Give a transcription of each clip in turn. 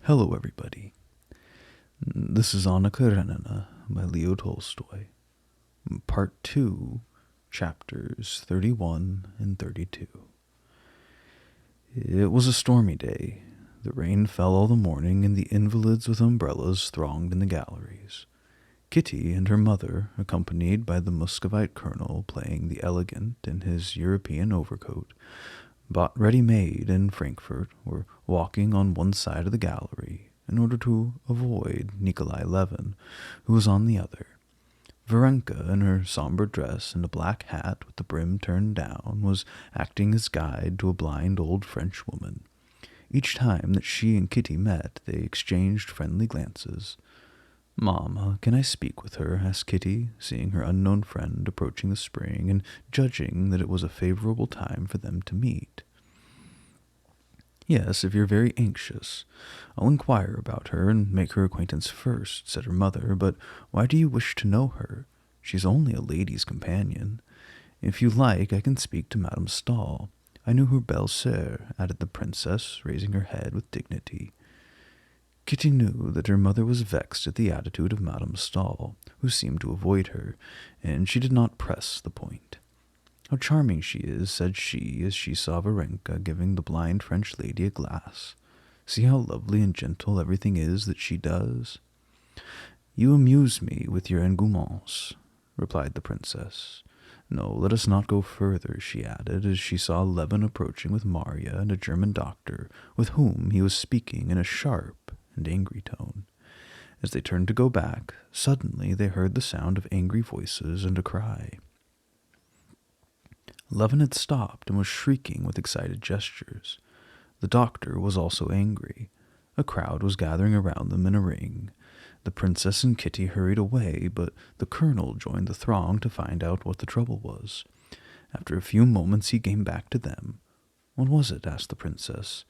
Hello, everybody. This is Anna Karenina by Leo Tolstoy. Part 2, chapters 31 and 32. It was a stormy day. The rain fell all the morning, and the invalids with umbrellas thronged in the galleries. Kitty and her mother, accompanied by the Muscovite colonel playing the elegant in his European overcoat, bought ready-made in Frankfurt, were walking on one side of the gallery in order to avoid Nikolai Levin, who was on the other. Varenka, in her somber dress and a black hat with the brim turned down, was acting as guide to a blind old French woman. Each time that she and Kitty met, they exchanged friendly glances. "Mamma, can I speak with her?" asked Kitty, seeing her unknown friend approaching the spring and judging that it was a favorable time for them to meet. "Yes, if you're very anxious. I'll inquire about her and make her acquaintance first," said her mother. "But why do you wish to know her? She's only a lady's companion. If you like, I can speak to Madame Stahl. I knew her belle-sœur," added the princess, raising her head with dignity. Kitty knew that her mother was vexed at the attitude of Madame Stahl, who seemed to avoid her, and she did not press the point. "How charming she is," said she, as she saw Varenka giving the blind French lady a glass. "See how lovely and gentle everything is that she does." "You amuse me with your engouements," replied the princess. "No, let us not go further," she added, as she saw Levin approaching with Marya and a German doctor, with whom he was speaking in a sharp and angry tone. As they turned to go back, suddenly they heard the sound of angry voices and a cry. Levin had stopped and was shrieking with excited gestures. The doctor was also angry. A crowd was gathering around them in a ring. The princess and Kitty hurried away, but the colonel joined the throng to find out what the trouble was. After a few moments he came back to them. "What was it?" asked the princess.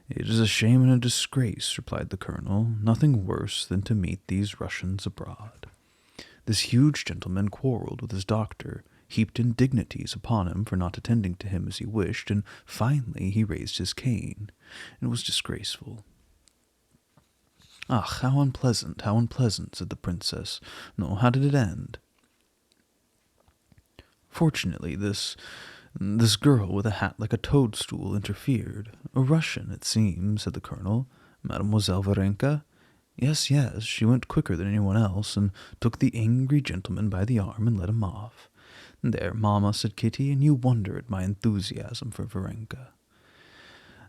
"It is a shame and a disgrace," replied the colonel. "Nothing worse than to meet these Russians abroad. This huge gentleman quarreled with his doctor, heaped indignities upon him for not attending to him as he wished, and finally he raised his cane. It was disgraceful." "Ah, how unpleasant," said the princess. "No, how did it end?" "Fortunately, this girl with a hat like a toadstool interfered. A Russian, it seems," said the colonel. "Mademoiselle Varenka?" Yes, she went quicker than anyone else, and took the angry gentleman by the arm and led him off." "There, mamma," said Kitty, "and you wonder at my enthusiasm for Varenka."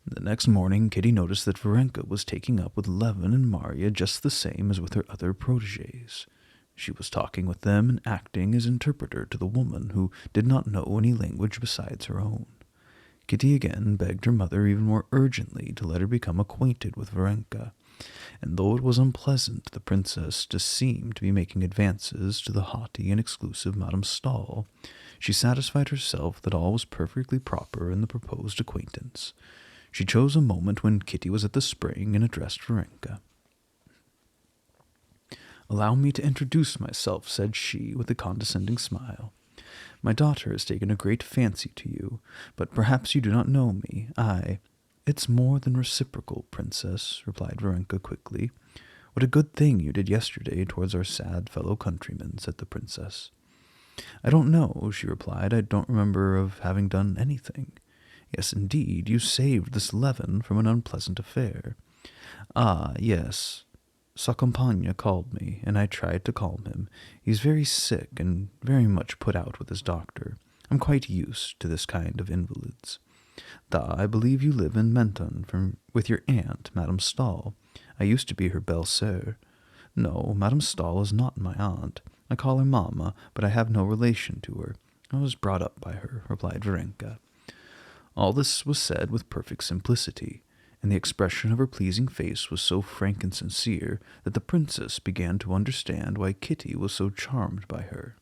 The next morning Kitty noticed that Varenka was taking up with Levin and Marya just the same as with her other protégés. She was talking with them and acting as interpreter to the woman, who did not know any language besides her own. Kitty again begged her mother even more urgently to let her become acquainted with Varenka, and though it was unpleasant to the princess to seem to be making advances to the haughty and exclusive Madame Stahl, she satisfied herself that all was perfectly proper in the proposed acquaintance. She chose a moment when Kitty was at the spring and addressed Varenka. "Allow me to introduce myself," said she, with a condescending smile. "My daughter has taken a great fancy to you, but perhaps you do not know me. It's more than reciprocal, princess," replied Varenka quickly. "What a good thing you did yesterday towards our sad fellow countrymen," said the princess. "I don't know," she replied. "I don't remember of having done anything." "Yes, indeed, you saved this Levin from an unpleasant affair." "Ah, yes. Sa compagne called me, and I tried to calm him. He's very sick and very much put out with his doctor. I'm quite used to this kind of invalids. I believe you live in Menton with your aunt, Madame Stahl. I used to be her belle-sœur." "No, Madame Stahl is not my aunt. I call her Mamma, but I have no relation to her. I was brought up by her," replied Varenka. All this was said with perfect simplicity, and the expression of her pleasing face was so frank and sincere that the princess began to understand why Kitty was so charmed by her.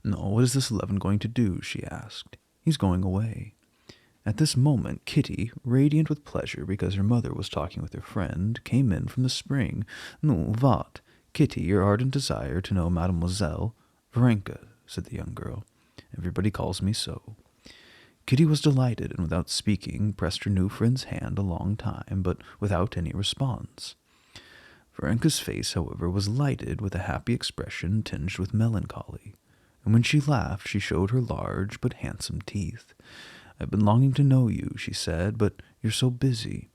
"No, what is this Levin going to do?" she asked. "He's going away." At this moment Kitty, radiant with pleasure because her mother was talking with her friend, came in from the spring. "Nu, what? Kitty, your ardent desire to know Mademoiselle?" "Varenka," said the young girl. "Everybody calls me so." Kitty was delighted, and without speaking, pressed her new friend's hand a long time, but without any response. Varenka's face, however, was lighted with a happy expression tinged with melancholy, and when she laughed she showed her large but handsome teeth. "I've been longing to know you," she said, "but you're so busy."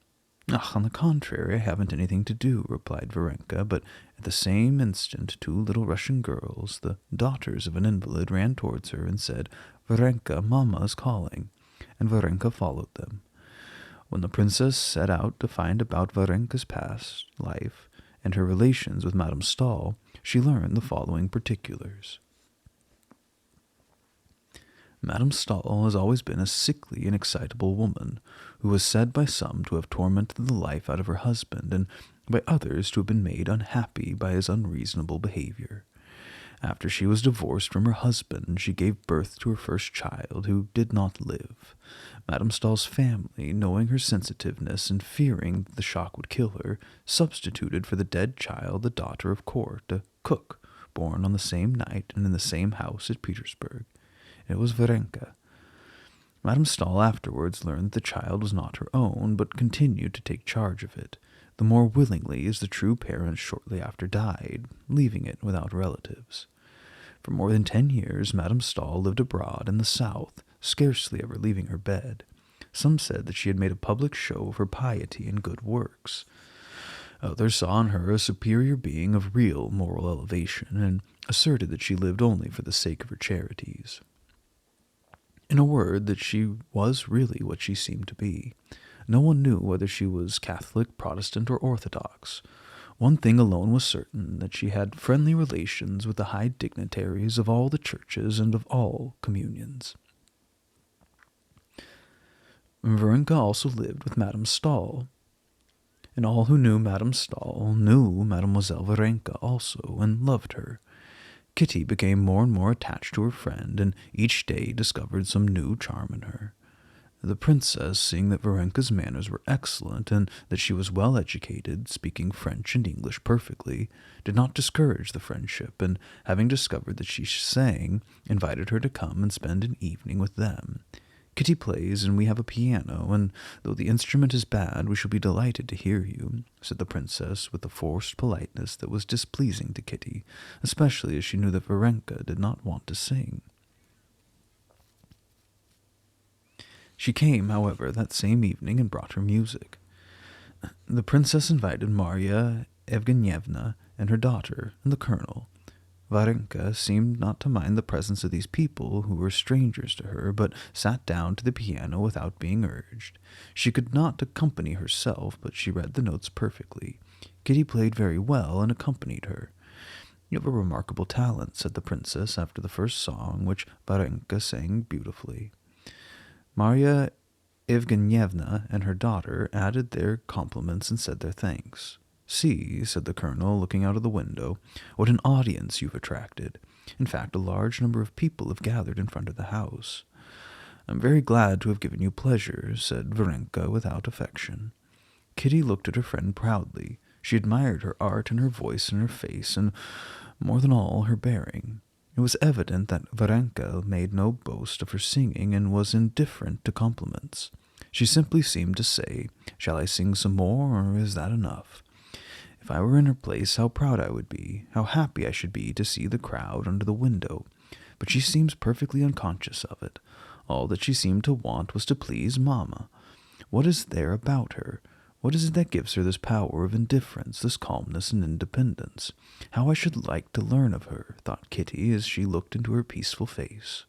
"Ah, on the contrary, I haven't anything to do," replied Varenka, but at the same instant 2 little Russian girls, the daughters of an invalid, ran towards her and said, "Varenka, Mamma is calling," and Varenka followed them. When the princess set out to find about Varenka's past life and her relations with Madame Stahl, she learned the following particulars. Madame Stahl has always been a sickly and excitable woman, who was said by some to have tormented the life out of her husband, and by others to have been made unhappy by his unreasonable behavior. After she was divorced from her husband, she gave birth to her first child, who did not live. Madame Stahl's family, knowing her sensitiveness and fearing that the shock would kill her, substituted for the dead child the daughter of court, a cook, born on the same night and in the same house at Petersburg. It was Varenka. Madame Stahl afterwards learned that the child was not her own, but continued to take charge of it, the more willingly as the true parents shortly after died, leaving it without relatives. For more than 10 years, Madame Stahl lived abroad in the south, scarcely ever leaving her bed. Some said that she had made a public show of her piety and good works. Others saw in her a superior being of real moral elevation, and asserted that she lived only for the sake of her charities. In a word, that she was really what she seemed to be. No one knew whether she was Catholic, Protestant, or Orthodox. One thing alone was certain, that she had friendly relations with the high dignitaries of all the churches and of all communions. Varenka also lived with Madame Stahl, and all who knew Madame Stahl knew Mademoiselle Varenka also, and loved her. Kitty became more and more attached to her friend, and each day discovered some new charm in her. The princess, seeing that Varenka's manners were excellent, and that she was well educated, speaking French and English perfectly, did not discourage the friendship, and having discovered that she sang, invited her to come and spend an evening with them. "Kitty plays, and we have a piano, and though the instrument is bad, we shall be delighted to hear you," said the princess with a forced politeness that was displeasing to Kitty, especially as she knew that Varenka did not want to sing. She came, however, that same evening and brought her music. The princess invited Marya Evgenyevna and her daughter and the colonel. Varenka seemed not to mind the presence of these people, who were strangers to her, but sat down to the piano without being urged. She could not accompany herself, but she read the notes perfectly. Kitty played very well and accompanied her. "You have a remarkable talent," said the princess after the first song, which Varenka sang beautifully. Marya Evgenyevna and her daughter added their compliments and said their thanks. "See," said the colonel, looking out of the window, "what an audience you've attracted. In fact, a large number of people have gathered in front of the house." "I'm very glad to have given you pleasure," said Varenka without affection. Kitty looked at her friend proudly. She admired her art and her voice and her face, and more than all, her bearing. It was evident that Varenka made no boast of her singing and was indifferent to compliments. She simply seemed to say, "Shall I sing some more, or is that enough?" If I were in her place, how proud I would be, how happy I should be to see the crowd under the window. But she seems perfectly unconscious of it. All that she seemed to want was to please Mamma. What is there about her? What is it that gives her this power of indifference, this calmness and independence? How I should like to learn of her, thought Kitty as she looked into her peaceful face.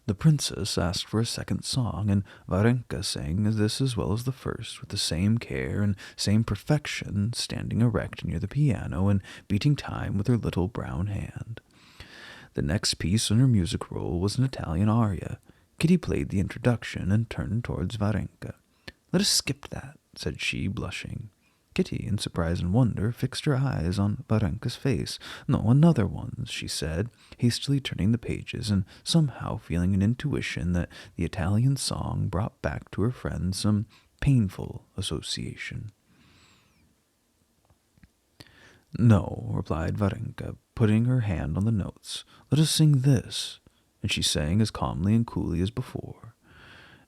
The princess asked for a second song, and Varenka sang this as well as the first, with the same care and same perfection, standing erect near the piano and beating time with her little brown hand. The next piece on her music roll was an Italian aria. Kitty played the introduction and turned towards Varenka. "Let us skip that," said she, blushing. Kitty, in surprise and wonder, fixed her eyes on Varenka's face. "No, another one," she said, hastily turning the pages, and somehow feeling an intuition that the Italian song brought back to her friend some painful association. "No," replied Varenka, putting her hand on the notes. "Let us sing this." and she sang as calmly and coolly as before.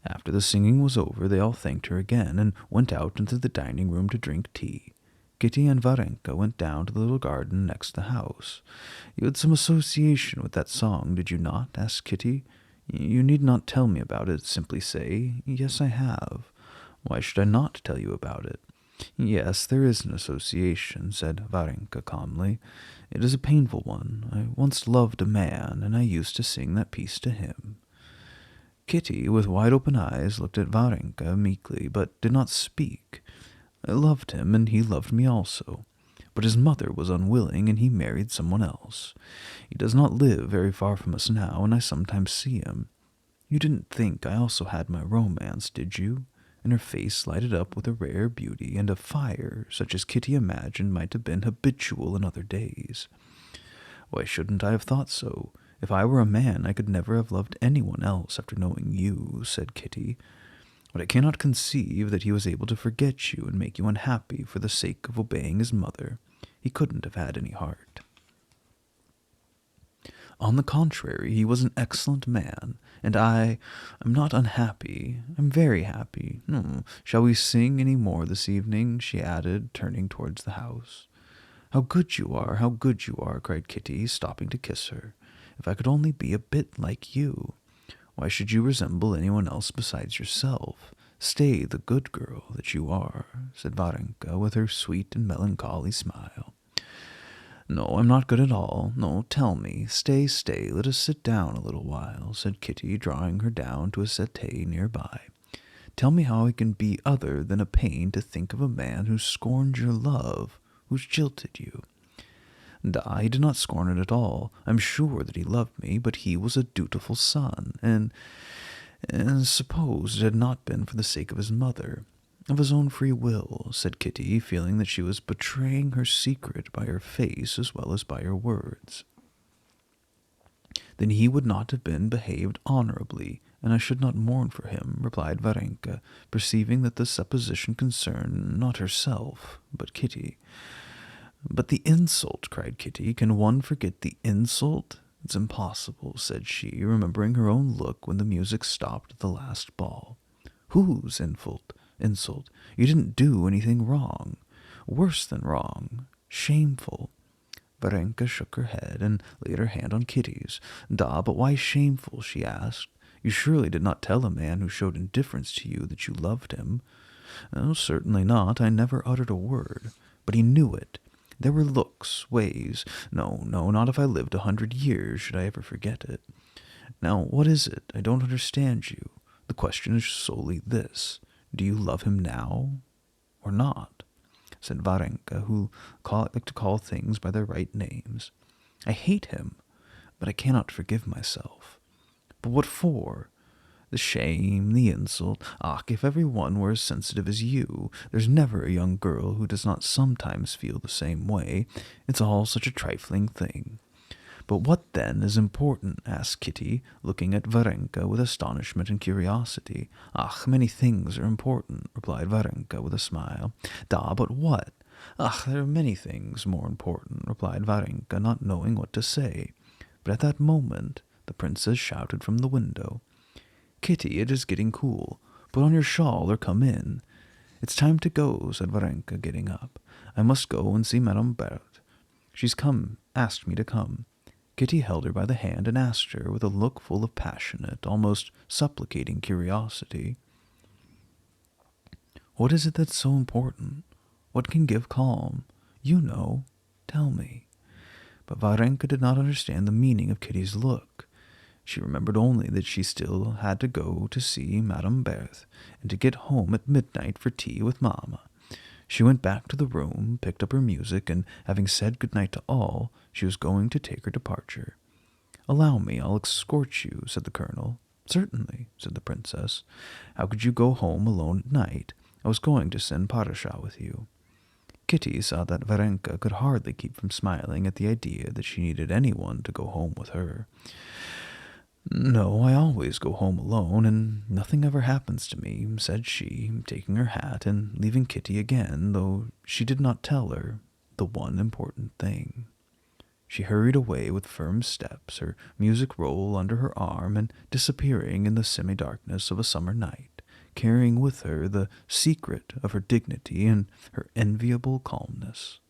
After the singing was over, they all thanked her again and went out into the dining room to drink tea. Kitty and Varenka went down to the little garden next the house. "You had some association with that song, did you not?" asked Kitty. "You need not tell me about it. Simply say, 'Yes, I have.'" "Why should I not tell you about it?" "Yes, there is an association," said Varenka calmly. "It is a painful one. I once loved a man, and I used to sing that piece to him." Kitty, with wide-open eyes, looked at Varenka meekly, but did not speak. "I loved him, and he loved me also. But his mother was unwilling, and he married someone else. He does not live very far from us now, and I sometimes see him. You didn't think I also had my romance, did you?" And her face lighted up with a rare beauty and a fire such as Kitty imagined might have been habitual in other days. "Why shouldn't I have thought so? If I were a man, I could never have loved anyone else after knowing you," said Kitty. "But I cannot conceive that he was able to forget you and make you unhappy for the sake of obeying his mother. He couldn't have had any heart." "On the contrary, he was an excellent man, and I'm not unhappy. I'm very happy. Shall we sing any more this evening?" she added, turning towards the house. "How good you are, how good you are," cried Kitty, stopping to kiss her. "If I could only be a bit like you. Why should you resemble anyone else besides yourself? Stay the good girl that you are," said Varenka with her sweet and melancholy smile. "No, I'm not good at all. No, tell me. Stay, let us sit down a little while," said Kitty, drawing her down to a settee near by. "Tell me how it can be other than a pain to think of a man who scorned your love, who's jilted you." "He did not scorn it at all. I'm sure that he loved me, but he was a dutiful son, and suppose it had not been for the sake of his mother, of his own free will," said Kitty, feeling that she was betraying her secret by her face as well as by her words. "Then he would not have been behaved honorably, and I should not mourn for him," replied Varenka, perceiving that the supposition concerned not herself, but Kitty. "But the insult," cried Kitty. "Can one forget the insult?" "It's impossible," said she, remembering her own look when the music stopped at the last ball. "Whose insult? You didn't do anything wrong. Worse than wrong. Shameful." Varenka shook her head and laid her hand on Kitty's. But why shameful?" she asked. "You surely did not tell a man who showed indifference to you that you loved him." "Oh, certainly not. I never uttered a word. But he knew it. There were looks, ways. No, not if I lived 100 years should I ever forget it. Now, what is it? I don't understand you. The question is solely this. Do you love him now or not?" said Varenka, who liked to call things by their right names. "I hate him, but I cannot forgive myself." "But what for?" "The shame, the insult. If every one were as sensitive as you, there's never a young girl who does not sometimes feel the same way. It's all such a trifling thing." "But what, then, is important?" asked Kitty, looking at Varenka with astonishment and curiosity. Many things are important," replied Varenka with a smile. But what?" There are many things more important," replied Varenka, not knowing what to say. But at that moment the princess shouted from the window, "Kitty, it is getting cool. Put on your shawl or come in." "It's time to go," said Varenka, getting up. "I must go and see Madame Berthe. She's asked me to come." Kitty held her by the hand and asked her, with a look full of passionate, almost supplicating curiosity, "What is it that's so important? What can give calm? You know. Tell me." But Varenka did not understand the meaning of Kitty's look. She remembered only that she still had to go to see Madame Berthe, and to get home at midnight for tea with Mamma. She went back to the room, picked up her music, and having said good night to all, she was going to take her departure. "Allow me, I'll escort you," said the colonel. "Certainly," said the princess. "How could you go home alone at night? I was going to send Parasha with you." Kitty saw that Varenka could hardly keep from smiling at the idea that she needed anyone to go home with her. "No, I always go home alone, and nothing ever happens to me," said she, taking her hat and leaving Kitty again, though she did not tell her the one important thing. She hurried away with firm steps, her music roll under her arm, and disappearing in the semi-darkness of a summer night, carrying with her the secret of her dignity and her enviable calmness.